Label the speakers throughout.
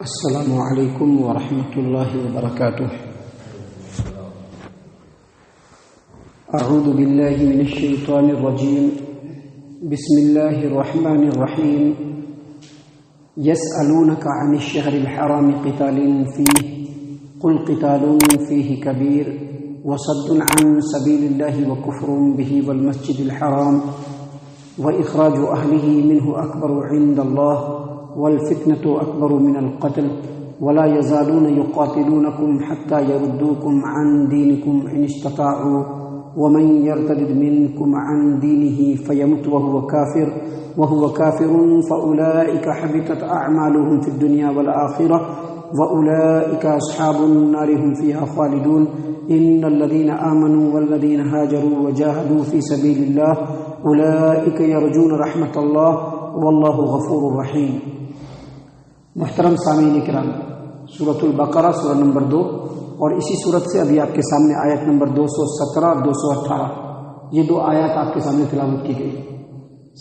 Speaker 1: السلام علیکم ورحمۃ اللہ وبرکاتہ۔ اعوذ باللہ من الشیطان الرجیم، بسم اللہ الرحمن الرحیم۔ یسألونک عن الشہر الحرام قتال فیہ قل قتال فیہ کبیر وصد عن سبیل اللہ وکفر بہ والمسجد الحرام واخراج اہلہ منہ اکبر عند اللہ والفتنة أكبر من القتل ولا يزالون يقاتلونكم حتى يردوكم عن دينكم إن استطاعوا ومن يرتد منكم عن دينه فيمت وهو كافر فأولئك حبطت أعمالهم في الدنيا والآخرة وأولئك أصحاب النار هم فيها خالدون إن الذين آمنوا والذين هاجروا وجاهدوا في سبيل الله أولئك يرجون رحمة الله والله غفور رحيم۔ محترم سامعین کرام، سورۃ البقرہ سورہ نمبر 2 اور اسی سورت سے ابھی آپ کے سامنے آیت نمبر 217 اور 218 یہ دو آیات آپ کے سامنے تلاوت کی گئی۔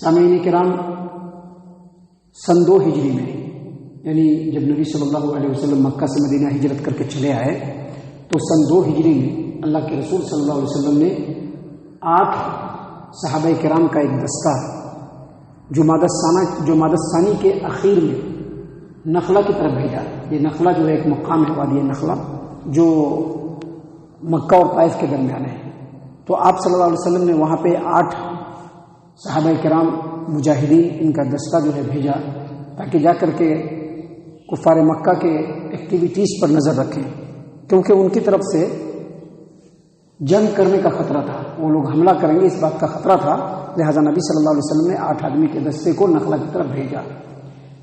Speaker 1: سامعین کرام، سن 2 ہجری میں، یعنی جب نبی صلی اللہ علیہ وسلم مکہ سے مدینہ ہجرت کر کے چلے آئے تو سن 2 ہجری میں اللہ کے رسول صلی اللہ علیہ وسلم نے 8 صحابہ کرام کا ایک دستہ جمادی ثانی کے اخیر میں نخلہ کی طرف بھیجا۔ یہ نخلہ جو ہے ایک مقام ہے، وادی نخلہ، جو مکہ اور طائف کے درمیان ہے۔ تو آپ صلی اللہ علیہ وسلم نے وہاں پہ 8 صحابہ کرام مجاہدین، ان کا دستہ جو ہے بھیجا تاکہ جا کر کے کفار مکہ کے ایکٹیویٹیز پر نظر رکھیں، کیونکہ ان کی طرف سے جنگ کرنے کا خطرہ تھا، وہ لوگ حملہ کریں گے اس بات کا خطرہ تھا، لہذا نبی صلی اللہ علیہ وسلم نے 8 آدمی کے دستے کو نخلہ کی طرف بھیجا۔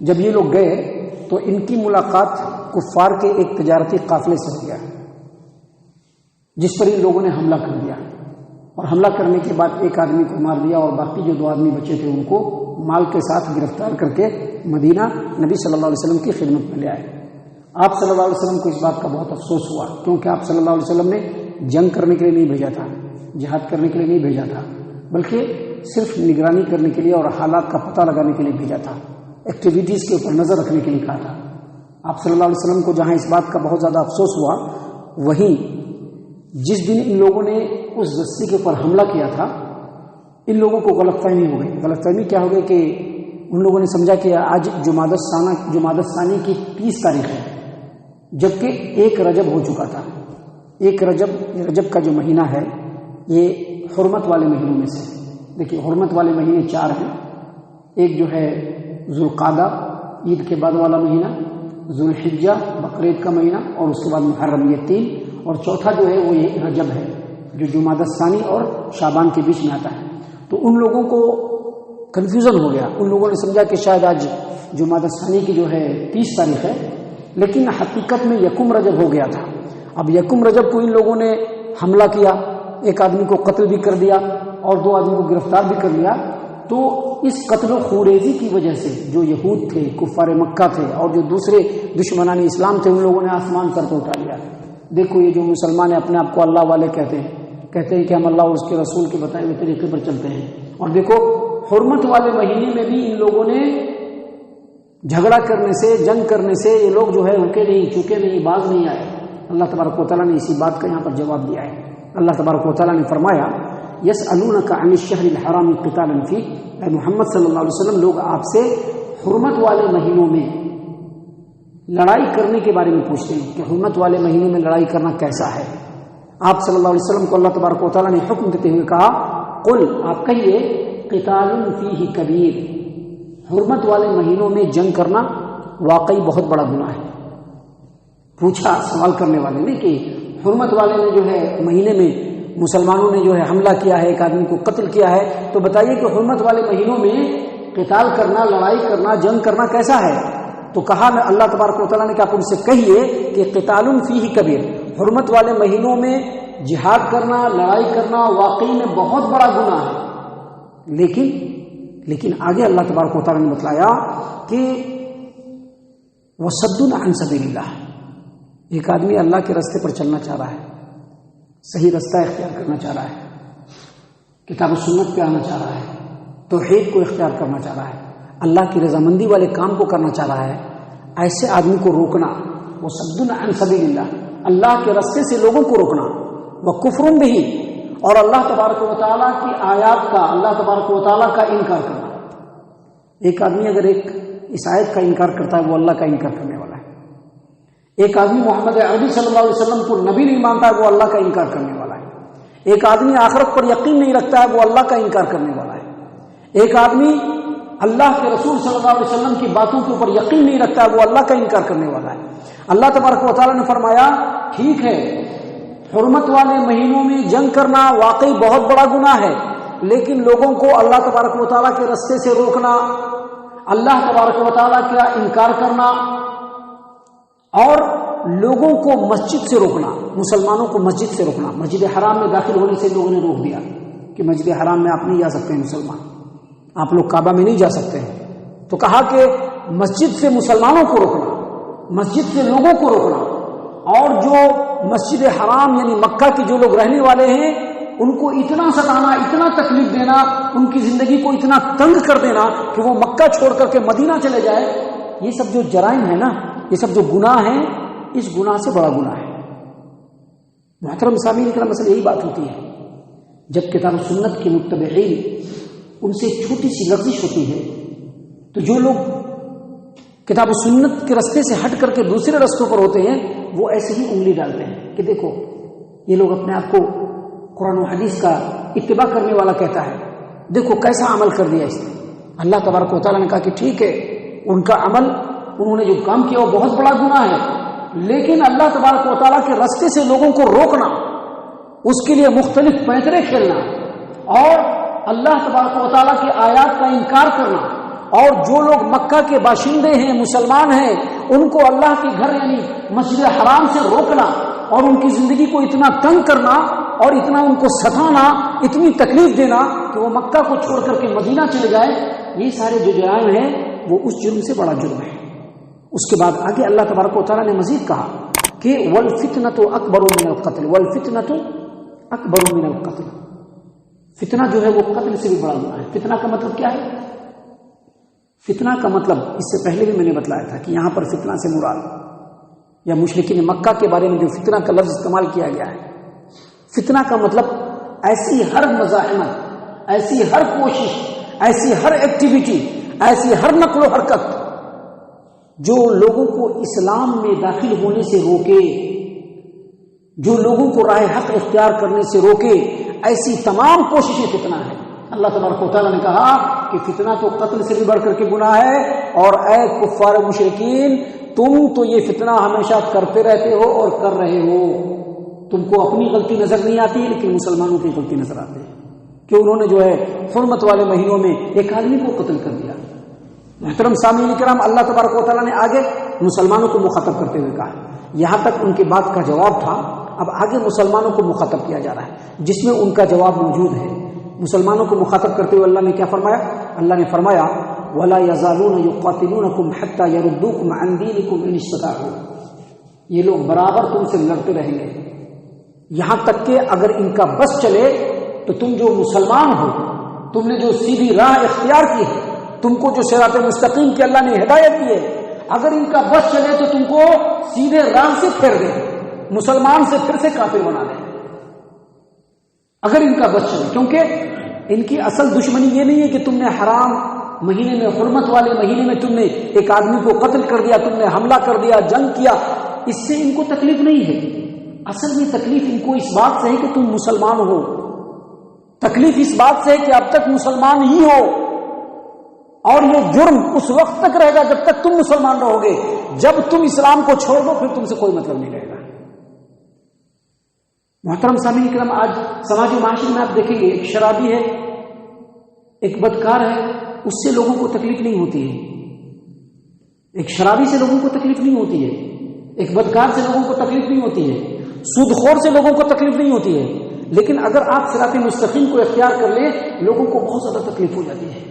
Speaker 1: جب یہ لوگ گئے تو ان کی ملاقات کفار کے ایک تجارتی قافلے سے ہو گیا، جس پر ان لوگوں نے حملہ کر دیا، اور حملہ کرنے کے بعد ایک آدمی کو مار دیا اور باقی جو 2 آدمی بچے تھے ان کو مال کے ساتھ گرفتار کر کے مدینہ نبی صلی اللہ علیہ وسلم کی خدمت میں لے آئے۔ آپ صلی اللہ علیہ وسلم کو اس بات کا بہت افسوس ہوا، کیونکہ آپ صلی اللہ علیہ وسلم نے جنگ کرنے کے لیے نہیں بھیجا تھا، جہاد کرنے کے لیے نہیں بھیجا تھا، بلکہ صرف نگرانی کرنے کے لیے اور حالات کا پتہ لگانے کے لیے بھیجا تھا، ایکٹیویٹیز کے اوپر نظر رکھنے کے لیے کہا تھا۔ آپ صلی اللہ علیہ وسلم کو جہاں اس بات کا بہت زیادہ افسوس ہوا، وہیں جس دن ان لوگوں نے اس دستے کے اوپر حملہ کیا تھا، ان لوگوں کو غلط فہمی ہو گئی۔ غلط فہمی کیا ہو گئی کہ ان لوگوں نے سمجھا کہ آج جمادی ثانی کی 30 تاریخ ہے، جبکہ 1 رجب ہو چکا تھا۔ 1 رجب کا جو مہینہ ہے یہ حرمت والے مہینوں میں سے، دیکھیے حرمت والے مہینے 4 ہیں، ایک جو ہے ذوالقعدہ عید کے بعد والا مہینہ، ذوالحجہ بقرعید کا مہینہ، اور اس کے بعد محرم، یہ 3، اور چوتھا جو ہے وہ یہ رجب ہے جو جمادی ثانی اور شعبان کے بیچ میں آتا ہے۔ تو ان لوگوں کو کنفیوژن ہو گیا، ان لوگوں نے سمجھا کہ شاید آج جمادی ثانی کی جو ہے 30 تاریخ ہے، لیکن حقیقت میں 1 رجب ہو گیا تھا۔ اب 1 رجب کو ان لوگوں نے حملہ کیا، ایک آدمی کو قتل بھی کر دیا اور 2 آدمی کو گرفتار بھی کر لیا۔ تو اس قتل و خوریزی کی وجہ سے جو یہود تھے، کفار مکہ تھے، اور جو دوسرے دشمنان اسلام تھے، ان لوگوں نے آسمان سر کو اٹھا لیا۔ دیکھو یہ جو مسلمان ہیں اپنے آپ کو اللہ والے کہتے ہیں کہ ہم اللہ اور اس کے رسول کے بتائے ہوئے طریقے پر چلتے ہیں، اور دیکھو حرمت والے مہینے میں بھی ان لوگوں نے جھگڑا کرنے سے، جنگ کرنے سے یہ لوگ جو ہے رکے نہیں، چکے نہیں، باز نہیں آئے۔ اللہ تبارک و تعالیٰ نے اسی بات کا یہاں پر جواب دیا ہے۔ اللہ تبارک و تعالیٰ نے فرمایا یسألونک عن الشہر الحرام قتال فیہ، اے محمد صلی اللہ علیہ وسلم، لوگ آپ سے حرمت والے مہینوں میں لڑائی کرنے کے بارے میں پوچھتے ہیں کہ حرمت والے مہینوں میں لڑائی کرنا کیسا ہے۔ آپ صلی اللہ علیہ وسلم کو اللہ تبارک و تعالیٰ نے حکم دیتے ہوئے کہا، قل، آپ کہیے، قتال فیہ کبیر، حرمت والے مہینوں میں جنگ کرنا واقعی بہت بڑا گناہ ہے۔ پوچھا سوال کرنے والے نے کہ حرمت والے نے جو ہے مہینے میں مسلمانوں نے جو ہے حملہ کیا ہے، ایک آدمی کو قتل کیا ہے، تو بتائیے کہ حرمت والے مہینوں میں قتال کرنا، لڑائی کرنا، جنگ کرنا کیسا ہے؟ تو کہا، میں اللہ تبارک و تعالیٰ نے کہا، آپ ان سے کہیے کہ قتال فیہ کبیر، حرمت والے مہینوں میں جہاد کرنا، لڑائی کرنا واقعی میں بہت بڑا گناہ ہے۔ لیکن آگے اللہ تبارک و تعالیٰ نے بتلایا کہ وصد عن سبیل اللہ، ایک آدمی اللہ کے راستے پر چلنا چاہ رہا ہے، صحیح راستہ اختیار کرنا چاہ رہا ہے، کتاب و سنت پہ آنا چاہ رہا ہے، توحید کو اختیار کرنا چاہ رہا ہے، اللہ کی رضامندی والے کام کو کرنا چاہ رہا ہے، ایسے آدمی کو روکنا، وہ صد عن سبیل اللہ، اللہ کے راستے سے لوگوں کو روکنا، وہ کفر بھی، اور اللہ تبارک و تعالیٰ کی آیات کا، اللہ تبارک و تعالیٰ کا انکار کرنا۔ ایک آدمی اگر اس آیت کا انکار کرتا ہے وہ اللہ کا انکار کرنے والا ہے۔ ایک آدمی محمد عربی صلی اللہ علیہ وسلم کو نبی نہیں مانتا ہے وہ اللہ کا انکار کرنے والا ہے۔ ایک آدمی آخرت پر یقین نہیں رکھتا ہے وہ اللہ کا انکار کرنے والا ہے۔ ایک آدمی اللہ کے رسول صلی اللہ علیہ وسلم کی باتوں کے اوپر یقین نہیں رکھتا ہے وہ اللہ کا انکار کرنے والا ہے۔ اللہ تبارک و تعالیٰ نے فرمایا ٹھیک ہے حرمت والے مہینوں میں جنگ کرنا واقعی بہت بڑا گناہ ہے، لیکن لوگوں کو اللہ تبارک و تعالیٰ کے راستے سے روکنا، اللہ تبارک و تعالیٰ کا انکار کرنا اور لوگوں کو مسجد سے روکنا، مسلمانوں کو مسجد سے روکنا۔ مسجد حرام میں داخل ہونے سے لوگوں نے روک دیا کہ مسجد حرام میں آپ نہیں جا سکتے ہیں، مسلمان آپ لوگ کعبہ میں نہیں جا سکتے ہیں، تو کہا کہ مسجد سے مسلمانوں کو روکنا، مسجد سے لوگوں کو روکنا، اور جو مسجد حرام یعنی مکہ کے جو لوگ رہنے والے ہیں ان کو اتنا ستانا، اتنا تکلیف دینا، ان کی زندگی کو اتنا تنگ کر دینا کہ وہ مکہ چھوڑ کر کے مدینہ چلے جائے۔ یہ سب جو جرائم ہے نا، یہ سب جو گناہ ہیں، اس گناہ سے بڑا گناہ ہے۔ محترم سامعین کرام، مثلا یہی بات ہوتی ہے جب کتاب و سنت کے متبعین ان سے چھوٹی سی لغزش ہوتی ہے تو جو لوگ کتاب و سنت کے راستے سے ہٹ کر کے دوسرے رستوں پر ہوتے ہیں وہ ایسے ہی انگلی ڈالتے ہیں کہ دیکھو یہ لوگ اپنے آپ کو قرآن و حدیث کا اتباع کرنے والا کہتا ہے، دیکھو کیسا عمل کر دیا اس نے۔ اللہ تبارک و تعالیٰ نے کہا کہ ٹھیک ہے ان کا عمل، انہوں نے جو کام کیا وہ بہت بڑا گناہ ہے، لیکن اللہ تبارک و تعالیٰ کے راستے سے لوگوں کو روکنا، اس کے لیے مختلف پیترے کھیلنا اور اللہ تبارک و تعالیٰ کی آیات کا انکار کرنا، اور جو لوگ مکہ کے باشندے ہیں، مسلمان ہیں، ان کو اللہ کے گھر یعنی مسجد حرام سے روکنا اور ان کی زندگی کو اتنا تنگ کرنا اور اتنا ان کو ستانا، اتنی تکلیف دینا کہ وہ مکہ کو چھوڑ کر کے مدینہ چلے جائے، یہ سارے جو جرائم ہیں وہ اس جرم سے بڑا جرم ہے۔ اس کے بعد آگے اللہ تبارک و تعالیٰ نے مزید کہا کہ والفتنة اکبر من القتل، والفتنة اکبر من القتل، فتنہ جو ہے وہ قتل سے بھی بڑا گناہ ہے۔ فتنہ کا مطلب کیا ہے؟ فتنہ کا مطلب اس سے پہلے بھی میں نے بتلایا تھا کہ یہاں پر فتنہ سے مراد یا مشرکین مکہ کے بارے میں جو فتنہ کا لفظ استعمال کیا گیا ہے، فتنہ کا مطلب ایسی ہر مزاحمت، ایسی ہر کوشش، ایسی ہر ایکٹیویٹی، ایسی ہر نقل و حرکت جو لوگوں کو اسلام میں داخل ہونے سے روکے، جو لوگوں کو راہ حق اختیار کرنے سے روکے، ایسی تمام کوششیں فتنہ ہے۔ اللہ تبارک و تعالیٰ نے کہا کہ فتنہ تو قتل سے بھی بڑھ کر کے گناہ ہے، اور اے کفار مشرکین تم تو یہ فتنہ ہمیشہ کرتے رہتے ہو اور کر رہے ہو، تم کو اپنی غلطی نظر نہیں آتی ہے لیکن مسلمانوں کی غلطی نظر آتی ہے کہ انہوں نے جو ہے حرمت والے مہینوں میں ایک آدمی کو قتل کر دیا۔ محترم سامعین کرام، اللہ تبارک و تعالیٰ نے آگے مسلمانوں کو مخاطب کرتے ہوئے کہا، یہاں تک ان کی بات کا جواب تھا، اب آگے مسلمانوں کو مخاطب کیا جا رہا ہے جس میں ان کا جواب موجود ہے۔ مسلمانوں کو مخاطب کرتے ہوئے اللہ نے کیا فرمایا؟ اللہ نے فرمایا وَلَا يَزَالُونَ يُقَاتِلُونَكُمْ حَتَّى يَرُدُّوكُمْ عَنْ دِينِكُمْ إِنِ اسْتَطَاعُوا، یہ لوگ برابر تم سے لڑتے رہیں گے یہاں تک کہ اگر ان کا بس چلے تو تم جو مسلمان ہو، تم نے جو سیدھی راہ اختیار کی ہے، تم کو جو صراط مستقیم کی اللہ نے ہدایت دی ہے، اگر ان کا بس چلے تو تم کو سیدھے راہ سے پھیر دے، مسلمان سے پھر سے کافر بنا دے، اگر ان کا بس چلے۔ کیونکہ ان کی اصل دشمنی یہ نہیں ہے کہ تم نے حرام مہینے میں، حرمت والے مہینے میں تم نے ایک آدمی کو قتل کر دیا، تم نے حملہ کر دیا، جنگ کیا، اس سے ان کو تکلیف نہیں ہے۔ اصل میں تکلیف ان کو اس بات سے ہے کہ تم مسلمان ہو، تکلیف اس بات سے ہے کہ اب تک مسلمان ہی ہو، اور یہ جرم اس وقت تک رہے گا جب تک تم مسلمان رہو گے، جب تم اسلام کو چھوڑ دو پھر تم سے کوئی مطلب نہیں رہے گا۔ محترم سامعین کرام، آج سماجی معاشرے میں آپ دیکھیں گے ایک شرابی ہے، ایک بدکار ہے، اس سے لوگوں کو تکلیف نہیں ہوتی ہے، ایک شرابی سے لوگوں کو تکلیف نہیں ہوتی ہے، ایک بدکار سے لوگوں کو تکلیف نہیں ہوتی ہے، سود خور سے لوگوں کو تکلیف نہیں ہوتی ہے، لیکن اگر آپ صراط مستقیم کو اختیار کر لیں لوگوں کو بہت زیادہ تکلیف ہو جاتی ہے۔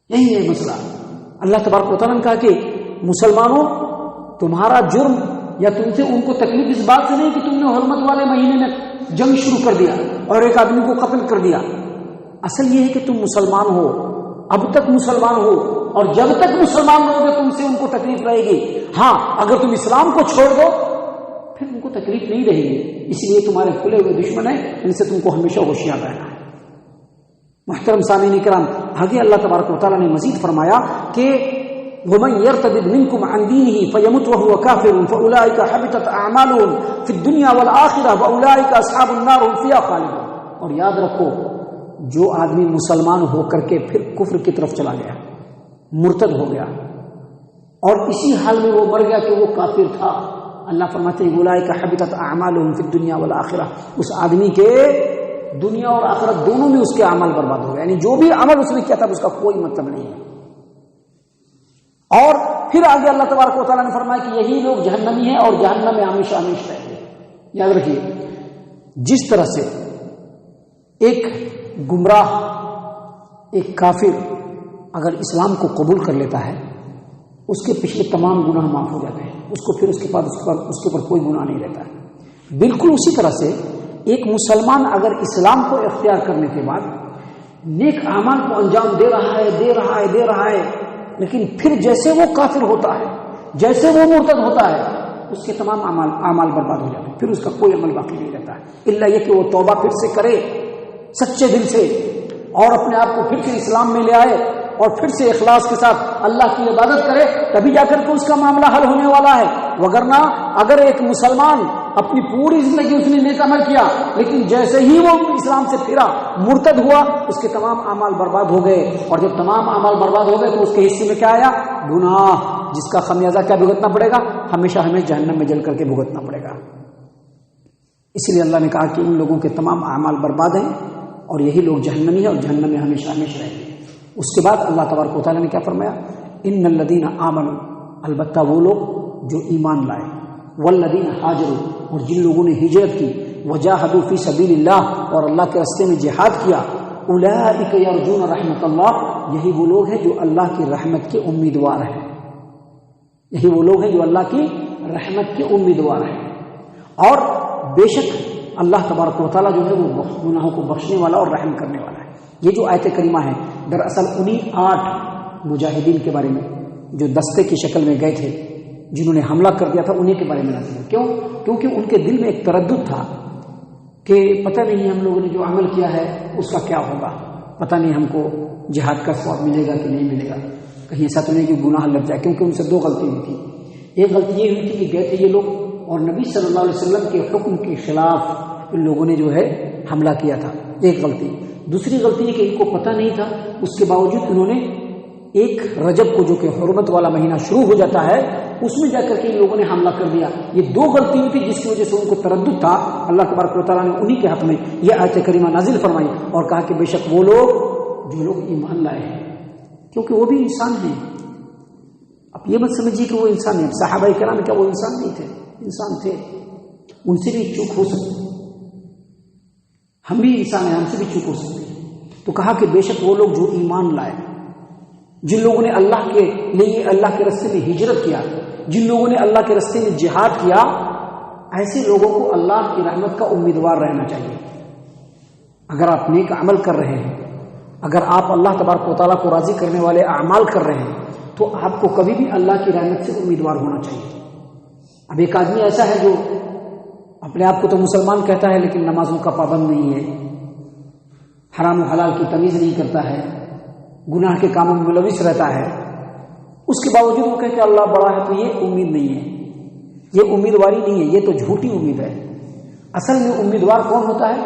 Speaker 1: یہی ہے مسئلہ۔ اللہ تبارک و تعالیٰ نے کہا کہ مسلمانوں تمہارا جرم یا تم سے ان کو تکلیف اس بات سے نہیں کہ تم نے حرمت والے مہینے میں جنگ شروع کر دیا اور ایک آدمی کو قتل کر دیا، اصل یہ ہے کہ تم مسلمان ہو، اب تک مسلمان ہو، اور جب تک مسلمان رہو گے تم سے ان کو تکلیف رہے گی. ہاں اگر تم اسلام کو چھوڑ دو پھر ان کو تکلیف نہیں رہے گی. اس لیے تمہارے کھلے ہوئے دشمن ہیں، ان سے تم کو ہمیشہ ہوشیار رہنا ہے. محترم سامعین کرام، آگے اللہ تبارک و تعالیٰ نے مزید فرمایا کہ وَمَن يَرْتَدِدْ مِنْكُمْ عَنْ دِينِهِ فَيَمُتْ وَهُوَ كَافِرٌ فَأُولَٰئِكَ حَبِطَتْ أَعْمَالُهُمْ فِي الدُّنْيَا وَالْآخِرَةِ وَأُولَٰئِكَ أَصْحَابُ النَّارِ هُمْ فِيهَا خَالِدُونَ. اور یاد رکھو، جو آدمی مسلمان ہو کر کے پھر کفر کی طرف چلا گیا، مرتد ہو گیا، اور اسی حال میں وہ مر گیا کہ وہ کافر تھا، اللہ فرماتے ہیں اولئک حبطت اعمالهم فی الدنیا والآخرہ، اس آدمی کے دنیا اور آخرت دونوں میں اس کے اعمال برباد ہو گئے. یعنی جو بھی عمل اس نے کیا تھا اس کا کوئی مطلب نہیں ہے. اور پھر آگے اللہ تبارک و تعالیٰ نے فرمایا کہ یہی لوگ جہنمی ہیں اور جہنم میں ہمیشہ ہمیشہ رہیں گے. یاد رکھیے، جس طرح سے ایک گمراہ، ایک کافر اگر اسلام کو قبول کر لیتا ہے اس کے پچھلے تمام گناہ معاف ہو جاتے ہیں، اس کو پھر اس کے بعد اس کے اوپر کوئی گناہ نہیں رہتا ہے. بالکل اسی طرح سے ایک مسلمان اگر اسلام کو اختیار کرنے کے بعد نیک اعمال کو انجام دے رہا ہے لیکن پھر جیسے وہ کافر ہوتا ہے، جیسے وہ مرتد ہوتا ہے، اس کے تمام اعمال برباد ہو جاتے ہیں، پھر اس کا کوئی عمل باقی نہیں رہتا ہے، الا یہ کہ وہ توبہ پھر سے کرے سچے دل سے اور اپنے آپ کو پھر سے اسلام میں لے آئے اور پھر سے اخلاص کے ساتھ اللہ کی عبادت کرے، تبھی جا کر کے اس کا معاملہ حل ہونے والا ہے. وگرنہ اگر ایک مسلمان اپنی پوری زندگی اس نے نیک عمل کیا لیکن جیسے ہی وہ اسلام سے پھرا، مرتد ہوا، اس کے تمام اعمال برباد ہو گئے. اور جب تمام اعمال برباد ہو گئے تو اس کے حصے میں کیا آیا؟ گناہ، جس کا خمیازہ کیا بھگتنا پڑے گا؟ ہمیشہ ہمیں جہنم میں جل کر کے بھگتنا پڑے گا. اس لیے اللہ نے کہا کہ ان لوگوں کے تمام اعمال برباد ہیں اور یہی لوگ جہنمی ہیں اور جہنم میں ہمیشہ ہمیشہ رہیں گے. اس کے بعد اللہ تبارک و تعالیٰ نے کیا فرمایا؟ ان الذین آمنوا، البتہ وہ لوگ جو ایمان لائے، والذین ہاجروا، اور جن لوگوں نے ہجرت کی، وجاہدوا فی سبیل اللہ، اور اللہ کے راستے میں جہاد کیا، اولئک یرجون رحمت اللہ، یہی وہ لوگ ہیں جو اللہ کی رحمت کے امیدوار ہیں. یہی وہ لوگ ہیں جو اللہ کی رحمت کے امیدوار ہیں. اور بے شک اللہ تبارک و تعالیٰ جو ہے وہ گناہوں کو بخشنے والا اور رحم کرنے والا ہے. یہ جو آیت کریمہ ہے دراصل انہی 8 مجاہدین کے بارے میں جو دستے کی شکل میں گئے تھے، جنہوں نے حملہ کر دیا تھا، انہیں کے بارے میں نازل ہے. کیوں؟ کیونکہ ان کے دل میں ایک تردد تھا کہ پتہ نہیں ہم لوگوں نے جو عمل کیا ہے اس کا کیا ہوگا، پتہ نہیں ہم کو جہاد کا ثواب ملے گا کہ نہیں ملے گا، کہیں ایسا تو نہیں کہ گناہ لگ جائے. کیونکہ ان سے 2 غلطی ہوئی تھی. ایک غلطی یہ ہوئی تھی کہ گئے تھے یہ لوگ اور نبی صلی اللہ علیہ وسلم کے حکم کے خلاف ان لوگوں نے جو ہے حملہ کیا تھا، ایک غلطی. دوسری غلطی یہ کہ ان کو پتہ نہیں تھا، اس کے باوجود انہوں نے ایک رجب کو جو کہ حرمت والا مہینہ شروع ہو جاتا ہے اس میں جا کر کے ان لوگوں نے حملہ کر دیا. یہ 2 غلطیاں تھی جس کی وجہ سے ان کو تردد تھا. اللہ تبارک و تعالیٰ نے انہی کے حق میں یہ آیت کریمہ نازل فرمائی اور کہا کہ بے شک وہ لوگ جو لوگ ایمان لائے ہیں، کیونکہ وہ بھی انسان ہیں. اب یہ مت سمجھیے کہ وہ انسان ہیں. صحابہ کرام کیا وہ انسان نہیں تھے؟ انسان تھے، ان سے بھی چوک ہو سکتی. ہم بھی انسان ہیں، ہم سے بھی چوک ہو سکتی. تو کہا کہ بے شک وہ لوگ جو ایمان لائے، جن لوگوں نے اللہ کے لیے اللہ کے راستے میں ہجرت کیا، جن لوگوں نے اللہ کے راستے میں جہاد کیا، ایسے لوگوں کو اللہ کی رحمت کا امیدوار رہنا چاہیے. اگر آپ نیک عمل کر رہے ہیں، اگر آپ اللہ تبارک و تعالیٰ کو راضی کرنے والے اعمال کر رہے ہیں، تو آپ کو کبھی بھی اللہ کی رحمت سے امیدوار ہونا چاہیے. اب ایک آدمی ایسا ہے جو اپنے آپ کو تو مسلمان کہتا ہے لیکن نمازوں کا پابند نہیں ہے، حرام و حلال کی تمیز نہیں کرتا ہے، گناہ کے کاموں میں ملوث رہتا ہے، اس کے باوجود وہ کہتے اللہ بڑا ہے. تو یہ امید نہیں ہے، یہ امیدواری نہیں ہے، یہ تو جھوٹی امید ہے. اصل میں امیدوار کون ہوتا ہے؟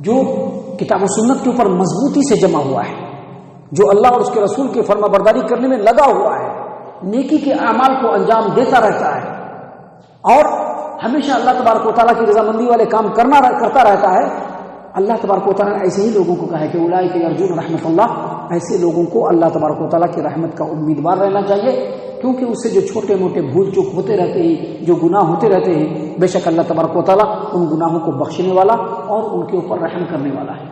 Speaker 1: جو کتاب و سنت کے اوپر مضبوطی سے جمع ہوا ہے، جو اللہ اور اس کے رسول کی فرما برداری کرنے میں لگا ہوا ہے، نیکی کے اعمال کو انجام دیتا رہتا ہے اور ہمیشہ اللہ تبارک و تعالیٰ کی رضامندی والے کام کرتا رہتا ہے. اللہ تبارک و تعالیٰ نے ایسے ہی لوگوں کو کہا ہے کہ اولئک یرجون رحمت اللہ، ایسے لوگوں کو اللہ تبارک و تعالیٰ کی رحمت کا امیدوار رہنا چاہیے. کیونکہ اس سے جو چھوٹے موٹے بھول چوک ہوتے رہتے ہیں، جو گناہ ہوتے رہتے ہیں، بے شک اللہ تبارک و تعالیٰ ان گناہوں کو بخشنے والا اور ان کے اوپر رحم کرنے والا ہے.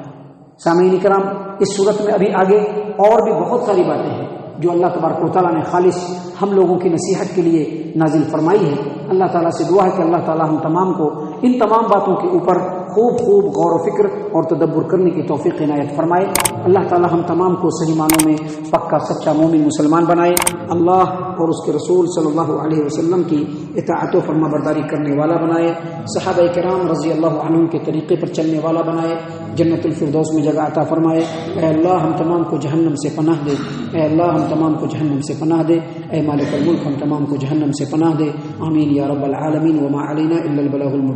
Speaker 1: سامعین کرام، اس صورت میں ابھی آگے اور بھی بہت ساری باتیں ہیں جو اللہ تبارک و تعالیٰ نے خالص ہم لوگوں کی نصیحت کے لیے نازل فرمائی ہے. اللہ تعالیٰ سے دعا ہے کہ اللہ تعالیٰ ہم تمام کو ان تمام باتوں کے اوپر خوب خوب غور و فکر اور تدبر کرنے کی توفیق عنایت فرمائے۔ اللہ تعالی ہم تمام کو صحیح معنوں میں پکا سچا مومن مسلمان بنائے، اللہ اور اس کے رسول صلی اللہ علیہ وسلم کی اطاعت و فرما برداری کرنے والا بنائے، صحابہ کرام رضی اللہ عنہم کے طریقے پر چلنے والا بنائے، جنت الفردوس میں جگہ عطا فرمائے۔ اے اللہ ہم تمام کو جہنم سے پناہ دے، اے اللہ ہم تمام کو جہنم سے پناہ دے، اے مالک الملک ہم تمام کو جہنم سے پناہ دے، آمین یا رب العالمین۔ وما علینا الا البلاغ المبین۔